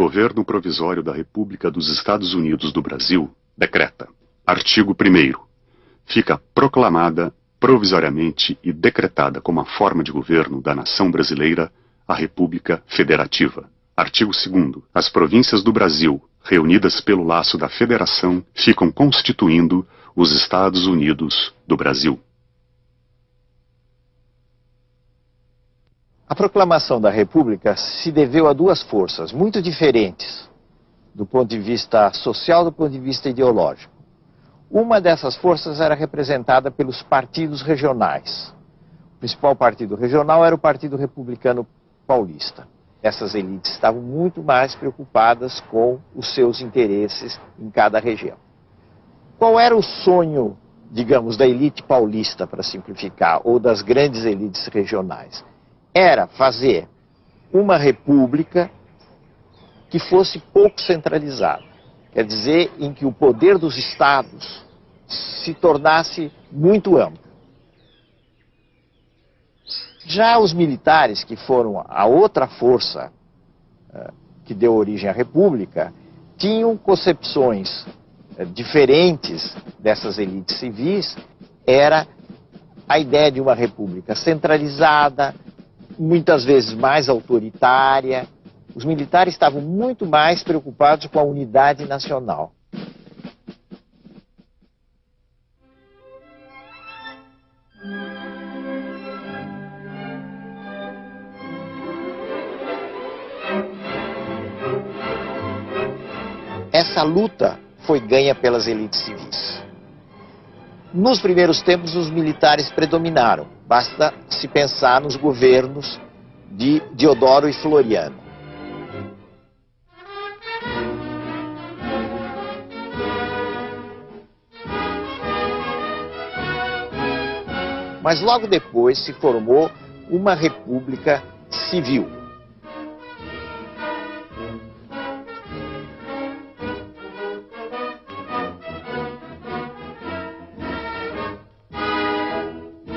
Governo Provisório da República dos Estados Unidos do Brasil, decreta. Artigo 1º. Fica proclamada, provisoriamente e decretada como a forma de governo da nação brasileira, a República Federativa. Artigo 2º. As províncias do Brasil, reunidas pelo laço da Federação, ficam constituindo os Estados Unidos do Brasil. A proclamação da República se deveu a duas forças muito diferentes do ponto de vista social, do ponto de vista ideológico. Uma dessas forças era representada pelos partidos regionais. O principal partido regional era o Partido Republicano Paulista. Essas elites estavam muito mais preocupadas com os seus interesses em cada região. Qual era o sonho, digamos, da elite paulista, para simplificar, ou das grandes elites regionais? Era fazer uma república que fosse pouco centralizada. Quer dizer, em que o poder dos estados se tornasse muito amplo. Já os militares, que foram a outra força que deu origem à república, tinham concepções diferentes dessas elites civis. Era a ideia de uma república centralizada, muitas vezes mais autoritária. Os militares estavam muito mais preocupados com a unidade nacional. Essa luta foi ganha pelas elites civis. Nos primeiros tempos, os militares predominaram. Basta se pensar nos governos de Deodoro e Floriano. Mas logo depois se formou uma república civil.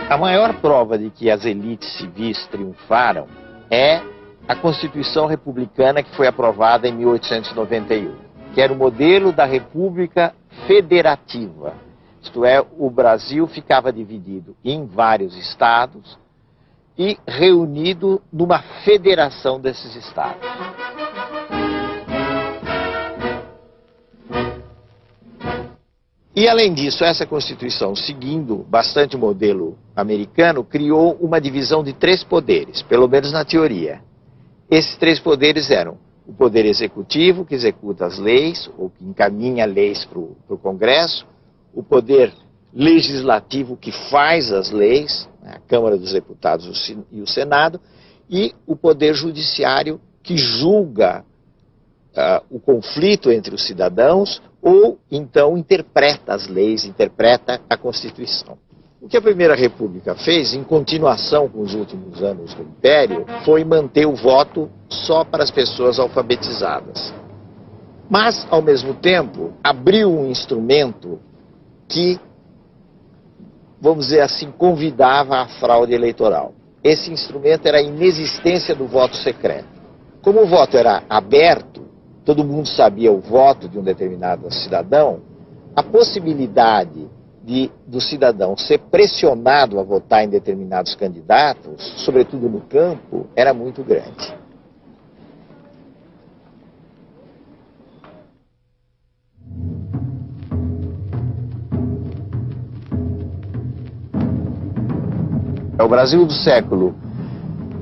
A maior prova de que as elites civis triunfaram é a Constituição Republicana, que foi aprovada em 1891, que era o modelo da República Federativa. Isto é, o Brasil ficava dividido em vários estados e reunido numa federação desses estados. E, além disso, essa Constituição, seguindo bastante o modelo americano, criou uma divisão de 3 poderes, pelo menos na teoria. Esses 3 poderes eram o poder executivo, que executa as leis, ou que encaminha leis para o Congresso, o poder legislativo, que faz as leis, a Câmara dos Deputados e o Senado, e o poder judiciário, que julga o conflito entre os cidadãos, ou então interpreta as leis, interpreta a Constituição. O que a Primeira República fez, em continuação com os últimos anos do Império, foi manter o voto só para as pessoas alfabetizadas. Mas, ao mesmo tempo, abriu um instrumento que, vamos dizer assim, convidava à fraude eleitoral. Esse instrumento era a inexistência do voto secreto. Como o voto era aberto, todo mundo sabia o voto de um determinado cidadão, a possibilidade do cidadão ser pressionado a votar em determinados candidatos, sobretudo no campo, era muito grande. O Brasil do século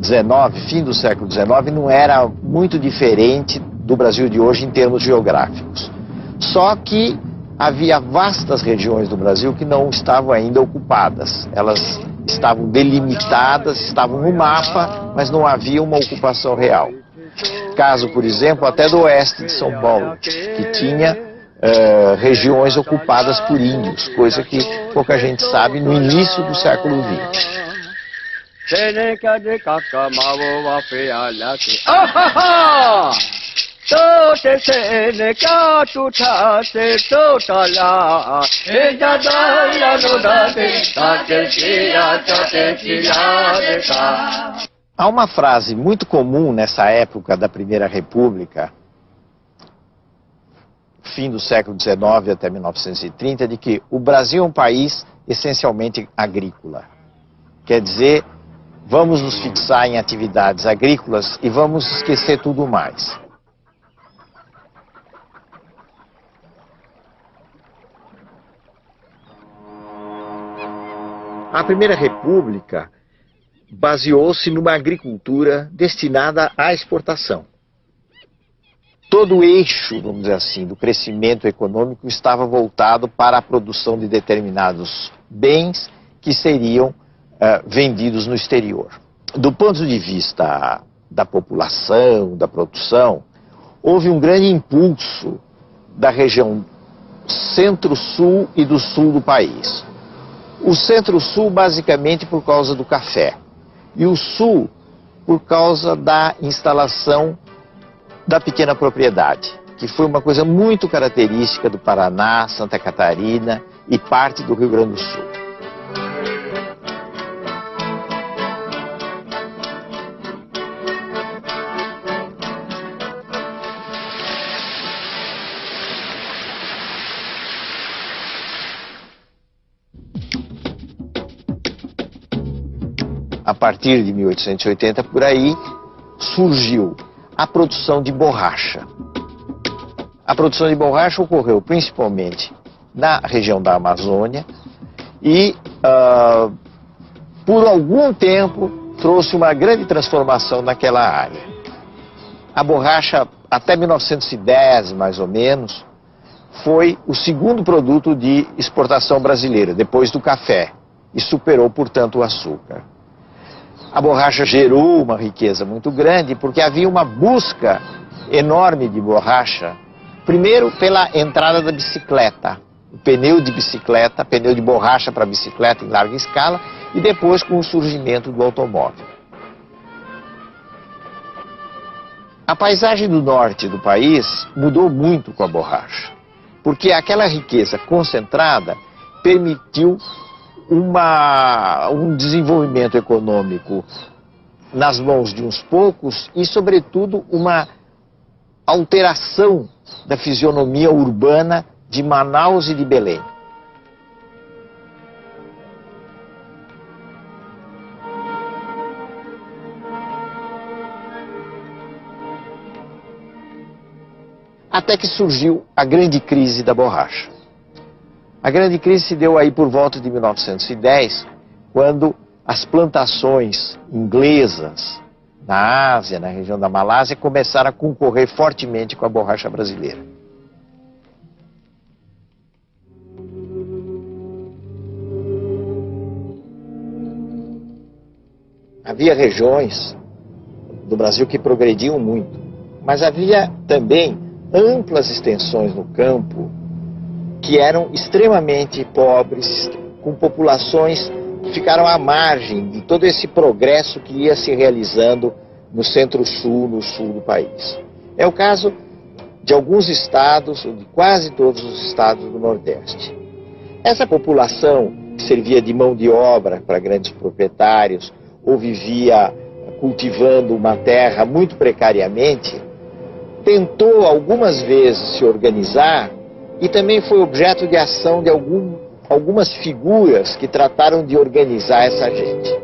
XIX, fim do século XIX, não era muito diferente do Brasil de hoje em termos geográficos. Só que havia vastas regiões do Brasil que não estavam ainda ocupadas. Elas estavam delimitadas, estavam no mapa, mas não havia uma ocupação real. Caso, por exemplo, até do oeste de São Paulo, que tinha regiões ocupadas por índios, coisa que pouca gente sabe no início do século XX. Há uma frase muito comum nessa época da Primeira República, fim do século XIX até 1930 de que o Brasil é um país essencialmente agrícola. Quer dizer, vamos nos fixar em atividades agrícolas e vamos esquecer tudo mais. A Primeira República baseou-se numa agricultura destinada à exportação. Todo o eixo, vamos dizer assim, do crescimento econômico estava voltado para a produção de determinados bens que seriam vendidos no exterior. Do ponto de vista da população, da produção, houve um grande impulso da região centro-sul e do sul do país. O centro-sul basicamente por causa do café e o sul por causa da instalação da pequena propriedade, que foi uma coisa muito característica do Paraná, Santa Catarina e parte do Rio Grande do Sul. A partir de 1880, por aí, surgiu a produção de borracha. A produção de borracha ocorreu principalmente na região da Amazônia e, por algum tempo, trouxe uma grande transformação naquela área. A borracha, até 1910, mais ou menos, foi o segundo produto de exportação brasileira, depois do café, e superou, portanto, o açúcar. A borracha gerou uma riqueza muito grande porque havia uma busca enorme de borracha, primeiro pela entrada da bicicleta, o pneu de bicicleta, pneu de borracha para bicicleta em larga escala, e depois com o surgimento do automóvel. A paisagem do norte do país mudou muito com a borracha, porque aquela riqueza concentrada permitiu um desenvolvimento econômico nas mãos de uns poucos e, sobretudo, uma alteração da fisionomia urbana de Manaus e de Belém. Até que surgiu a grande crise da borracha. A grande crise se deu aí por volta de 1910, quando as plantações inglesas na Ásia, na região da Malásia, começaram a concorrer fortemente com a borracha brasileira. Havia regiões do Brasil que progrediam muito, mas havia também amplas extensões no campo que eram extremamente pobres, com populações que ficaram à margem de todo esse progresso que ia se realizando no centro-sul, no sul do país. É o caso de alguns estados, ou de quase todos os estados do Nordeste. Essa população que servia de mão de obra para grandes proprietários, ou vivia cultivando uma terra muito precariamente, tentou algumas vezes se organizar e também foi objeto de ação de algumas figuras que trataram de organizar essa gente.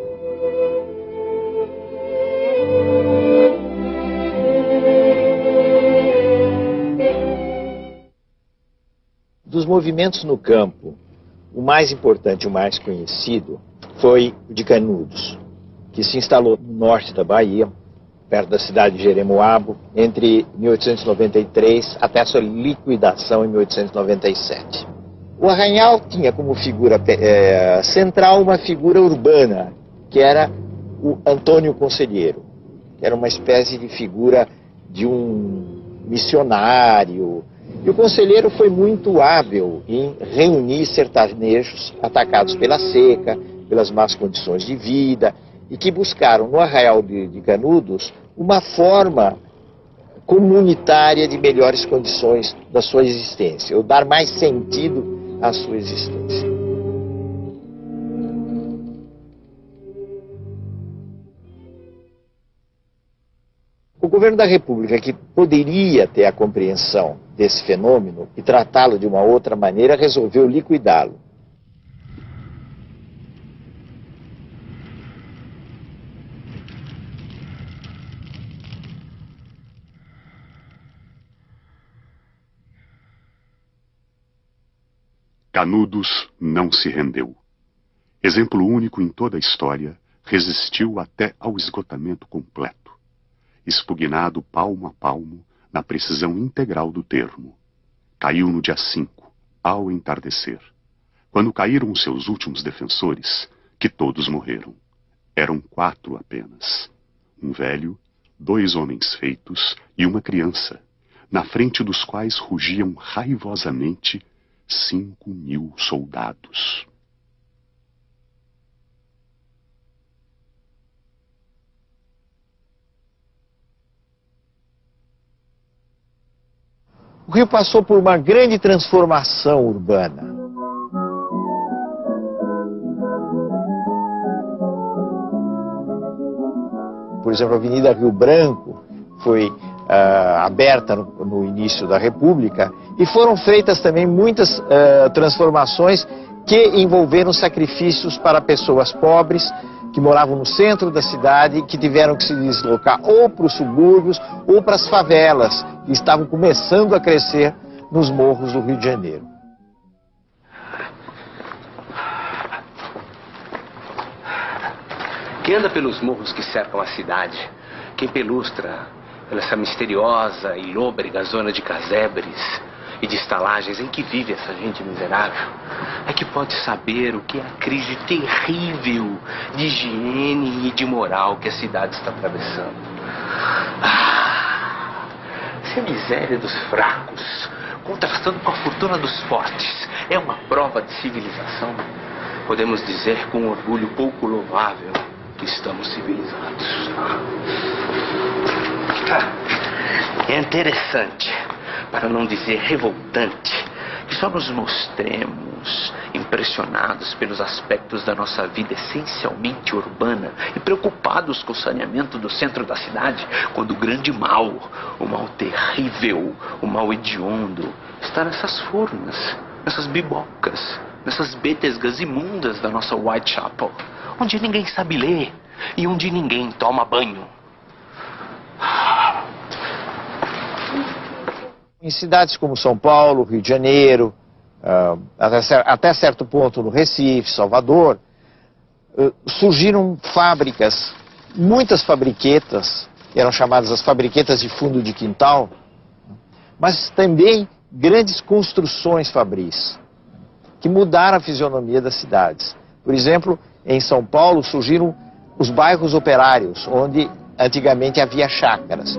Dos movimentos no campo, o mais importante, o mais conhecido, foi o de Canudos, que se instalou no norte da Bahia, perto da cidade de Jeremoabo, entre 1893 até a sua liquidação em 1897. O Arraial tinha como figura central uma figura urbana, que era o Antônio Conselheiro, que era uma espécie de figura de um missionário. E o conselheiro foi muito hábil em reunir sertanejos atacados pela seca, pelas más condições de vida, e que buscaram no Arraial de Canudos uma forma comunitária de melhores condições da sua existência, ou dar mais sentido à sua existência. O governo da República, que poderia ter a compreensão desse fenômeno e tratá-lo de uma outra maneira, resolveu liquidá-lo. Canudos não se rendeu. Exemplo único em toda a história, resistiu até ao esgotamento completo, expugnado palmo a palmo na precisão integral do termo. Caiu no dia 5, ao entardecer. Quando caíram os seus últimos defensores, que todos morreram. Eram 4 apenas. Um velho, 2 homens feitos e uma criança, na frente dos quais rugiam raivosamente 5.000 soldados. O Rio passou por uma grande transformação urbana. Por exemplo, a Avenida Rio Branco foi aberta no início da República e foram feitas também muitas transformações que envolveram sacrifícios para pessoas pobres que moravam no centro da cidade, que tiveram que se deslocar ou para os subúrbios ou para as favelas, que estavam começando a crescer nos morros do Rio de Janeiro. Quem anda pelos morros que cercam a cidade, quem pelustra essa misteriosa e lôbrega zona de casebres e de estalagens em que vive essa gente miserável, é que pode saber o que é a crise terrível de higiene e de moral que a cidade está atravessando. Se a miséria dos fracos, contrastando com a fortuna dos fortes, é uma prova de civilização, podemos dizer com orgulho pouco louvável que estamos civilizados. É interessante, para não dizer revoltante, que só nos mostremos impressionados pelos aspectos da nossa vida essencialmente urbana e preocupados com o saneamento do centro da cidade, quando o grande mal, o mal terrível, o mal hediondo, está nessas furnas, nessas bibocas, nessas betesgas imundas da nossa Whitechapel, onde ninguém sabe ler e onde ninguém toma banho. Em cidades como São Paulo, Rio de Janeiro, até certo ponto no Recife, Salvador, surgiram fábricas, muitas fabriquetas, que eram chamadas as fabriquetas de fundo de quintal, mas também grandes construções fabris, que mudaram a fisionomia das cidades. Por exemplo, em São Paulo surgiram os bairros operários, onde antigamente havia chácaras.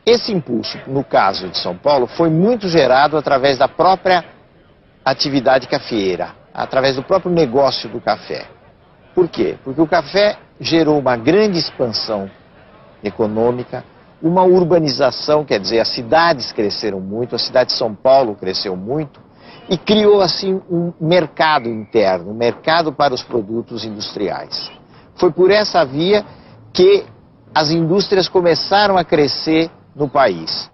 Esse impulso, no caso de São Paulo, foi muito gerado através da própria atividade cafeeira, através do próprio negócio do café. Por quê? Porque o café gerou uma grande expansão econômica, uma urbanização, quer dizer, as cidades cresceram muito, a cidade de São Paulo cresceu muito, e criou assim um mercado interno, um mercado para os produtos industriais. Foi por essa via que as indústrias começaram a crescer no país.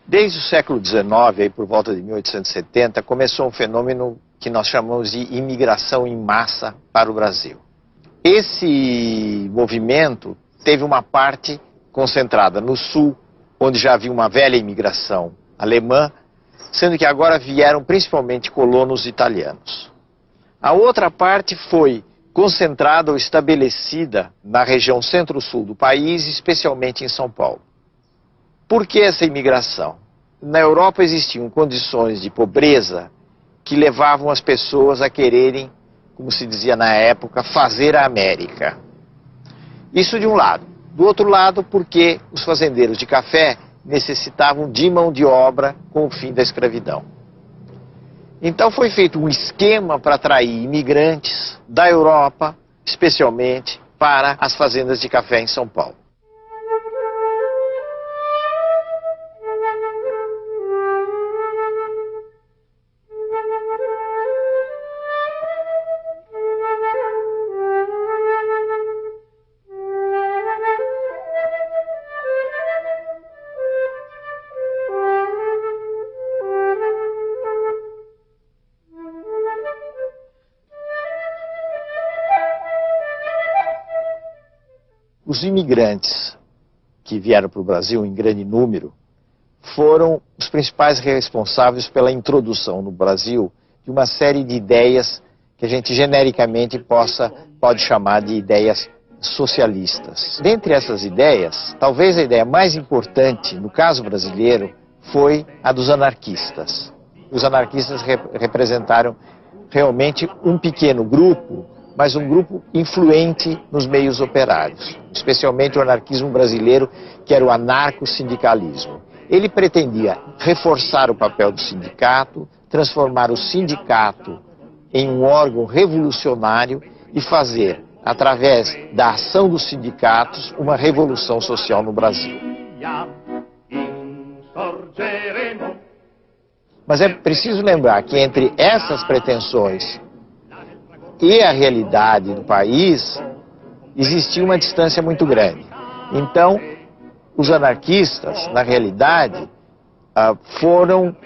Desde o século XIX, aí por volta de 1870, começou um fenômeno que nós chamamos de imigração em massa para o Brasil. Esse movimento teve uma parte concentrada no sul, onde já havia uma velha imigração alemã, sendo que agora vieram principalmente colonos italianos. A outra parte foi concentrada ou estabelecida na região centro-sul do país, especialmente em São Paulo. Por que essa imigração? Na Europa existiam condições de pobreza que levavam as pessoas a quererem, como se dizia na época, fazer a América. Isso de um lado. Do outro lado, porque os fazendeiros de café necessitavam de mão de obra com o fim da escravidão. Então foi feito um esquema para atrair imigrantes da Europa, especialmente para as fazendas de café em São Paulo. Os imigrantes que vieram para o Brasil em grande número foram os principais responsáveis pela introdução no Brasil de uma série de ideias que a gente genericamente pode chamar de ideias socialistas. Dentre essas ideias, talvez a ideia mais importante no caso brasileiro foi a dos anarquistas. Os anarquistas representaram realmente um pequeno grupo, mas um grupo influente nos meios operários, especialmente o anarquismo brasileiro, que era o anarco-sindicalismo. Ele pretendia reforçar o papel do sindicato, transformar o sindicato em um órgão revolucionário e fazer, através da ação dos sindicatos, uma revolução social no Brasil. Mas é preciso lembrar que entre essas pretensões e a realidade do país, existia uma distância muito grande. Então, os anarquistas, na realidade, foram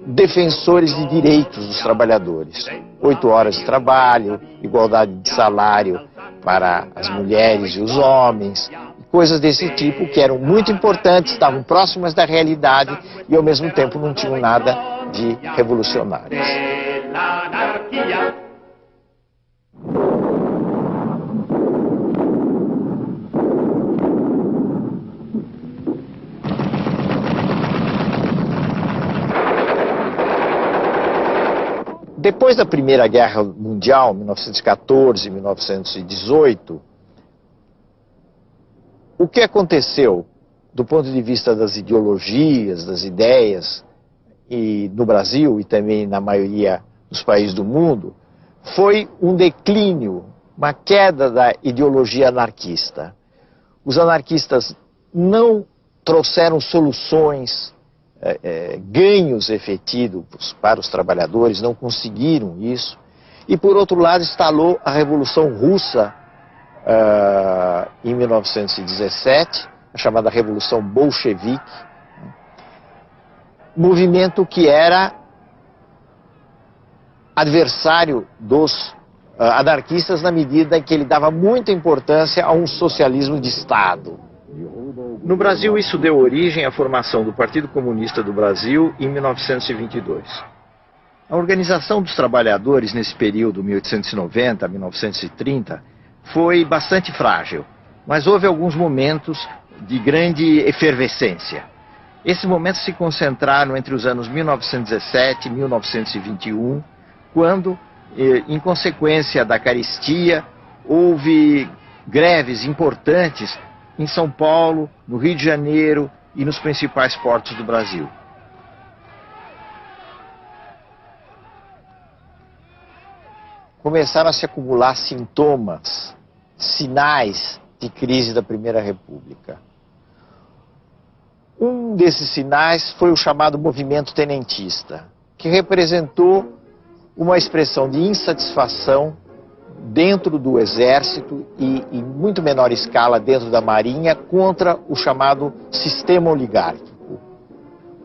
defensores de direitos dos trabalhadores. 8 horas de trabalho, igualdade de salário para as mulheres e os homens, coisas desse tipo que eram muito importantes, estavam próximas da realidade e ao mesmo tempo não tinham nada de revolucionários. Depois da Primeira Guerra Mundial, 1914 e 1918, o que aconteceu do ponto de vista das ideologias, das ideias, e no Brasil e também na maioria dos países do mundo, foi um declínio, uma queda da ideologia anarquista. Os anarquistas não trouxeram soluções, ganhos efetivos para os trabalhadores, não conseguiram isso. E, por outro lado, instalou a Revolução Russa em 1917, a chamada Revolução Bolchevique, movimento que era adversário dos anarquistas na medida em que ele dava muita importância a um socialismo de Estado. No Brasil, isso deu origem à formação do Partido Comunista do Brasil em 1922. A organização dos trabalhadores nesse período, 1890 a 1930, foi bastante frágil, mas houve alguns momentos de grande efervescência. Esses momentos se concentraram entre os anos 1917 e 1921, quando, em consequência da carestia, houve greves importantes em São Paulo, no Rio de Janeiro e nos principais portos do Brasil. Começaram a se acumular sintomas, sinais de crise da Primeira República. Um desses sinais foi o chamado movimento tenentista, que representou uma expressão de insatisfação dentro do Exército e, em muito menor escala, dentro da Marinha, contra o chamado sistema oligárquico.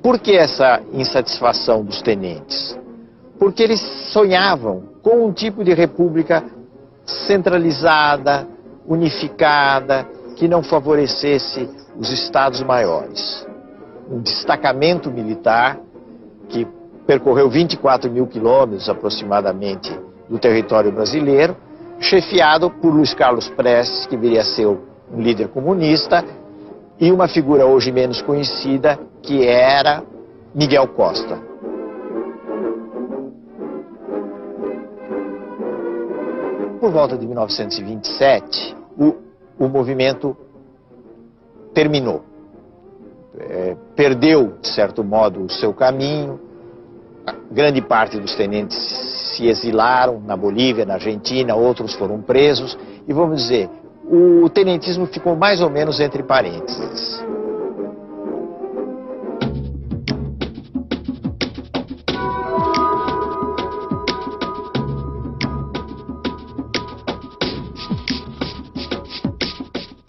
Por que essa insatisfação dos tenentes? Porque eles sonhavam com um tipo de república centralizada, unificada, que não favorecesse os estados maiores. Um destacamento militar que percorreu 24 mil quilômetros aproximadamente do território brasileiro, chefiado por Luiz Carlos Prestes, que viria a ser um líder comunista, e uma figura hoje menos conhecida, que era Miguel Costa. Por volta de 1927, o movimento terminou. Perdeu, de certo modo, o seu caminho. Grande parte dos tenentes se exilaram na Bolívia, na Argentina, outros foram presos. E vamos dizer, o tenentismo ficou mais ou menos entre parênteses.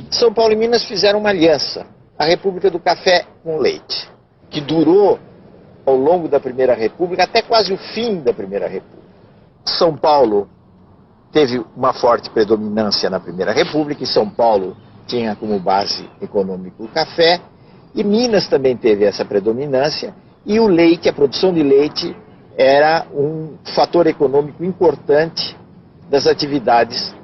São Paulo e Minas fizeram uma aliança, a República do Café com Leite, que durou ao longo da Primeira República até quase o fim da Primeira República. São Paulo teve uma forte predominância na Primeira República, e São Paulo tinha como base econômica o café, e Minas também teve essa predominância, e o leite, a produção de leite, era um fator econômico importante das atividades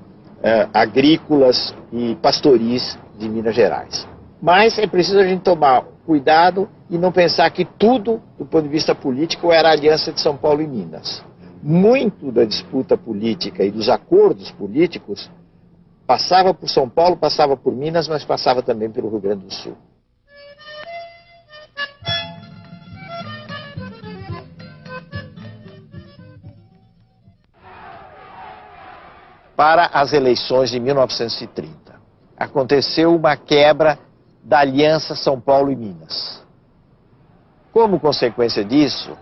agrícolas e pastoris de Minas Gerais. Mas é preciso a gente tomar cuidado e não pensar que tudo, do ponto de vista político, era a aliança de São Paulo e Minas. Muito da disputa política e dos acordos políticos passava por São Paulo, passava por Minas, mas passava também pelo Rio Grande do Sul. Para as eleições de 1930, aconteceu uma quebra da aliança São Paulo e Minas. Como consequência disso,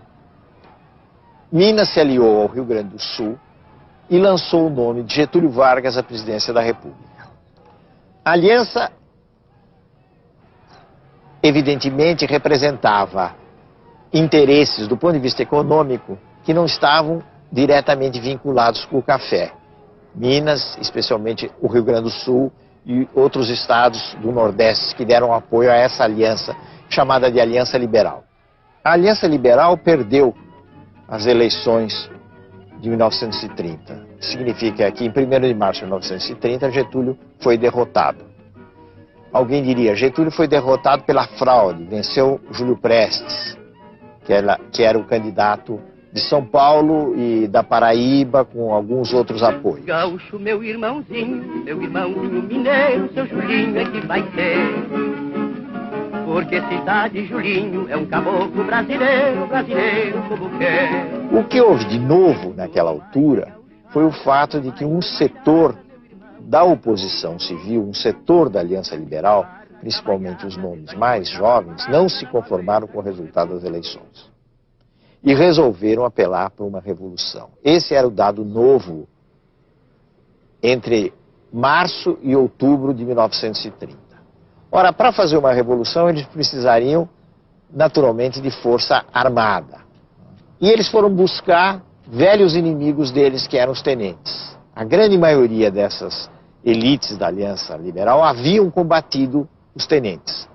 Minas se aliou ao Rio Grande do Sul e lançou o nome de Getúlio Vargas à presidência da República. A aliança, evidentemente, representava interesses do ponto de vista econômico que não estavam diretamente vinculados com o café. Minas, especialmente o Rio Grande do Sul e outros estados do Nordeste que deram apoio a essa aliança, chamada de Aliança Liberal. A Aliança Liberal perdeu as eleições de 1930. Significa que em 1º de março de 1930, Getúlio foi derrotado. Alguém diria, Getúlio foi derrotado pela fraude, venceu Júlio Prestes, que era o candidato de São Paulo e da Paraíba, com alguns outros apoios. Gaúcho, meu irmãozinho mineiro, seu Julinho é que vai ter. Porque cidade Julinho é um caboclo brasileiro, brasileiro como quer. O que houve de novo naquela altura foi o fato de que um setor da oposição civil, um setor da Aliança Liberal, principalmente os nomes mais jovens, não se conformaram com o resultado das eleições. E resolveram apelar para uma revolução. Esse era o dado novo entre março e outubro de 1930. Ora, para fazer uma revolução, eles precisariam, naturalmente, de força armada. E eles foram buscar velhos inimigos deles, que eram os tenentes. A grande maioria dessas elites da Aliança Liberal haviam combatido os tenentes.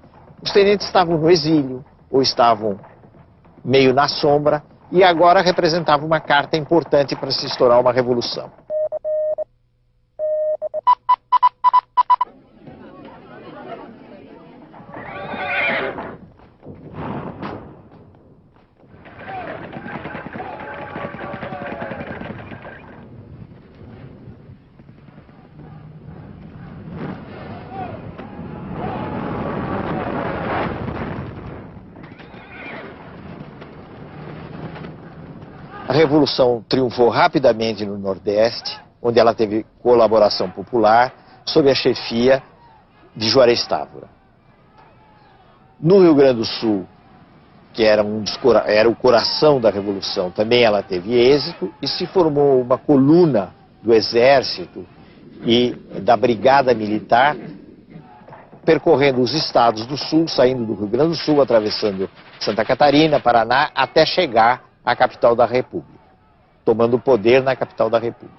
Os tenentes estavam no exílio, ou estavam meio na sombra, e agora representava uma carta importante para se estourar uma revolução. A Revolução triunfou rapidamente no Nordeste, onde ela teve colaboração popular, sob a chefia de Juarez Távora. No Rio Grande do Sul, que era o coração da Revolução, também ela teve êxito, e se formou uma coluna do Exército e da Brigada Militar, percorrendo os estados do Sul, saindo do Rio Grande do Sul, atravessando Santa Catarina, Paraná, até chegar à capital da República, tomando o poder na capital da República.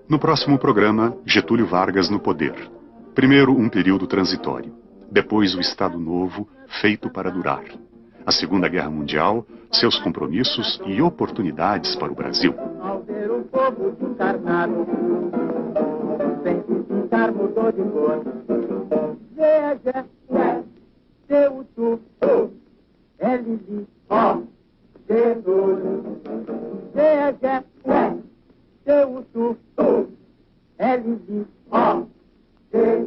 No próximo programa, Getúlio Vargas no poder. Primeiro, um período transitório. Depois, o Estado Novo, feito para durar. a Segunda Guerra Mundial, seus compromissos e oportunidades para o Brasil. Ao ver o povo desencarnado, sem se pintar mudou de cor. Veja, seu tu, L, O, D, veja, seu tu, L, O, D.